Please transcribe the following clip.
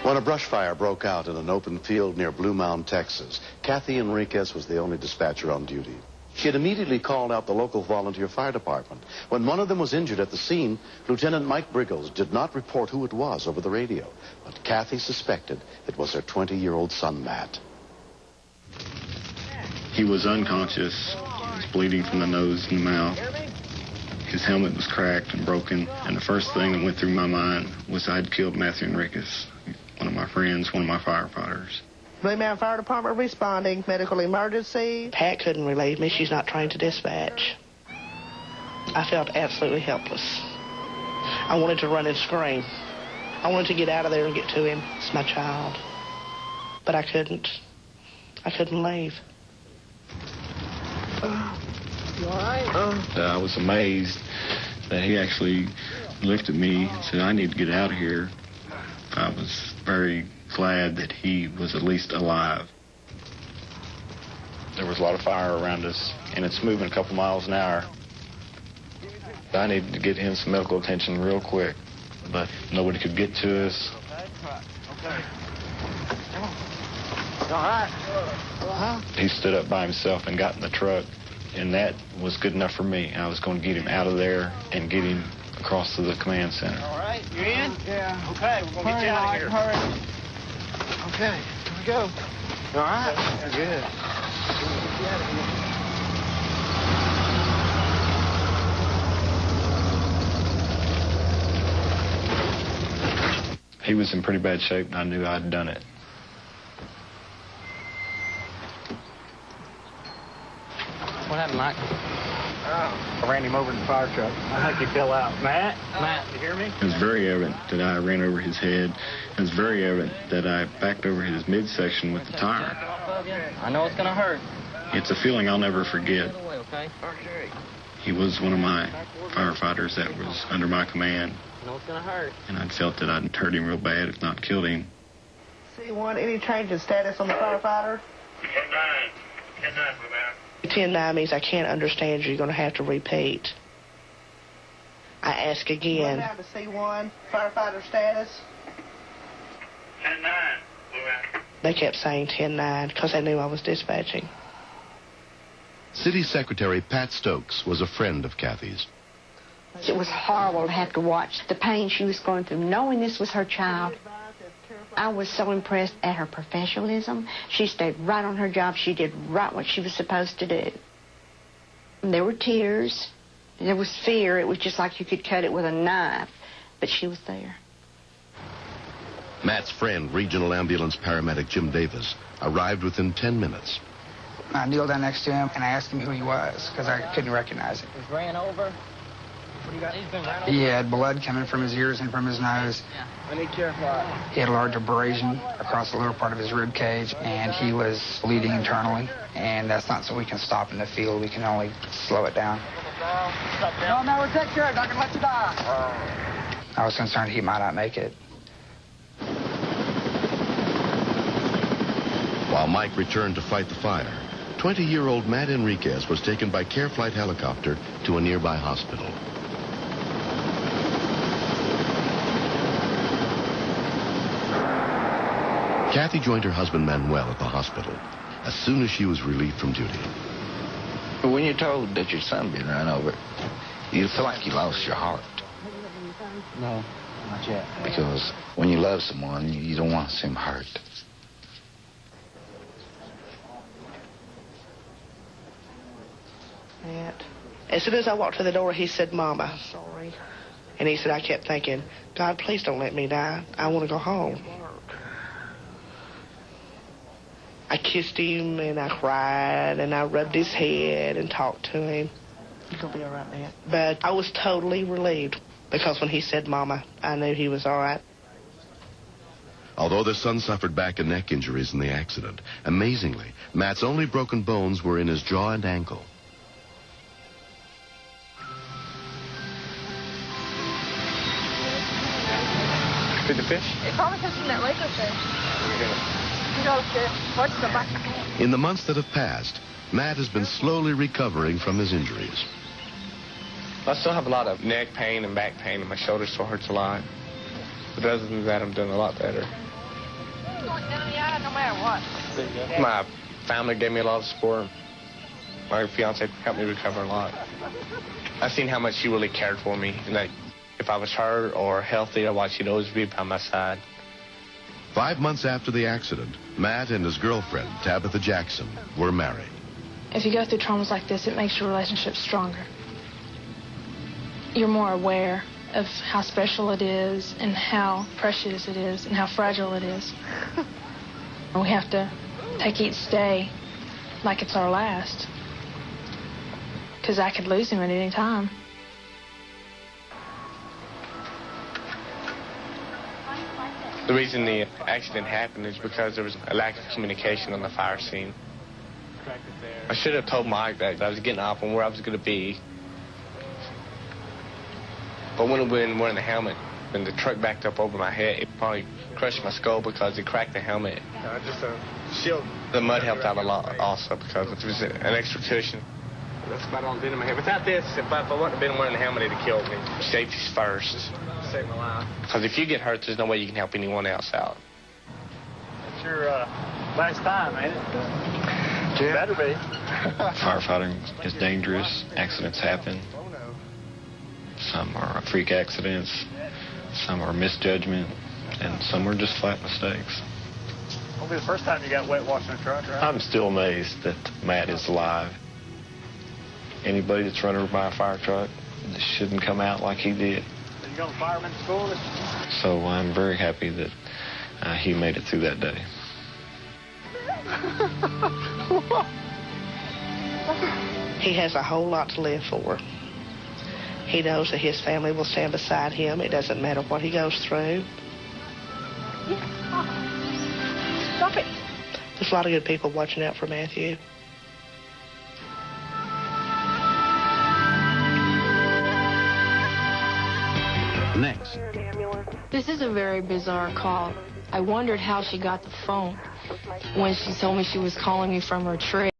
When a brush fire broke out in an open field near Blue Mound, Texas, Kathy Enriquez was the only dispatcher on duty. She had immediately called out the local volunteer fire department. When one of them was injured at the scene, Lieutenant Mike Briggles did not report who it was over the radio, but Kathy suspected it was her 20-year-old son, Matt. He was unconscious. He was bleeding from the nose and the mouth. His helmet was cracked and broken, and the first thing that went through my mind was I'd killed Matthew Enriquez, one of my friends, one of my firefighters. Blue Mound Fire Department responding. Medical emergency. Pat couldn't relieve me. She's not trained to dispatch. I felt absolutely helpless. I wanted to run and scream. I wanted to get out of there and get to him. It's my child. But I couldn't. I couldn't leave. You all right? I was amazed that he actually lifted me and said, I need to get out of here. I was very glad that he was at least alive. There was a lot of fire around us, and it's moving a couple miles an hour. I needed to get him some medical attention real quick, but nobody could get to us. Okay. Come on. All right. He stood up by himself and got in the truck, and that was good enough for me. I was going to get him out of there and get him across to the command center. All right, you in? Yeah. Okay, we're going to get you out of here. Hurry. Okay, here we go. All right. You're good. Get you out of here. He was in pretty bad shape, and I knew I'd done it. What happened, Mike? I ran him over in the fire truck. I think he fell out. Matt, you hear me? It was very evident that I ran over his head. It was very evident that I backed over his midsection with the tire. I know it's going to hurt. It's a feeling I'll never forget. Okay. He was one of my firefighters that was under my command. I know it's going to hurt. And I'd felt that I'd hurt him real bad, if not killed him. C1, any change in status on the firefighter? 10-9. 10-9, Blue Mound. 10-9 means I can't understand you. You're going to have to repeat. I ask again. Down to C1, firefighter status. 10-9, Blue Mound. They kept saying 10-9 because they knew I was dispatching. City Secretary Pat Stokes was a friend of Kathy's. It was horrible to have to watch the pain she was going through, knowing this was her child. I was so impressed at her professionalism. She stayed right on her job. She did right what she was supposed to do. And there were tears. There was fear. It was just like you could cut it with a knife. But she was there. Matt's friend, Regional Ambulance Paramedic Jim Davis, arrived within 10 minutes. I kneeled down next to him, and I asked him who he was, because I couldn't recognize him. He's ran over. What do you got? He's been ran over. He had blood coming from his ears and from his nose. Yeah. I need care for it. He had a large abrasion across the lower part of his rib cage, and he was bleeding internally. And that's not so we can stop in the field. We can only slow it down. No, we'll take care of it. I'm not going to let you die. I was concerned he might not make it. While Mike returned to fight the fire, 20-year-old Matt Enriquez was taken by Care Flight helicopter to a nearby hospital. Kathy joined her husband Manuel at the hospital as soon as she was relieved from duty. When you're told that your son been run over, you feel like you lost your heart. No, not yet. Because when you love someone, you don't want to see them hurt. Matt. As soon as I walked to the door, he said, Mama, sorry. And he said, I kept thinking, God, please don't let me die. I want to go home. I kissed him, and I cried, and I rubbed his head and talked to him. You're going to be all right, Matt. But I was totally relieved, because when he said, Mama, I knew he was all right. Although their son suffered back and neck injuries in the accident, amazingly, Matt's only broken bones were in his jaw and ankle. Feed the fish? It probably comes from that lake up there. In the months that have passed, Matt has been slowly recovering from his injuries. I still have a lot of neck pain and back pain, and my shoulder still hurts a lot. But other than that, I'm doing a lot better. No matter what. My family gave me a lot of support. My fiance helped me recover a lot. I've seen how much she really cared for me, and that if I was hurt or healthy or what, she'd always be by my side. 5 months after the accident, Matt and his girlfriend, Tabitha Jackson, were married. If you go through traumas like this, it makes your relationship stronger. You're more aware of how special it is and how precious it is and how fragile it is. We have to take each day like it's our last, because I could lose him at any time. The reason the accident happened is because there was a lack of communication on the fire scene. I should have told Mike that I was getting off and where I was going to be. But when wearing the helmet, when the truck backed up over my head, it probably crushed my skull because it cracked the helmet. Just a shield. The mud helped out a lot also because it was an extra cushion. That's about all been in my head. Without this, if I wouldn't have been wearing the helmet, it'd have killed me. Safety's first. Saved my life. Because if you get hurt, there's no way you can help anyone else out. It's your last time, ain't it? Yeah. Better be. Firefighting is dangerous. Accidents happen. Some are freak accidents, some are misjudgment, and some are just flat mistakes. Won't be the first time you got wet washing a truck, right? I'm still amazed that Matt is alive. Anybody that's run over by a fire truck shouldn't come out like he did. You go to fireman school? So I'm very happy that he made it through that day. He has a whole lot to live for. He knows that his family will stand beside him. It doesn't matter what he goes through. Stop it. There's a lot of good people watching out for Matthew. Next. This is a very bizarre call. I wondered how she got the phone when she told me she was calling me from her tree.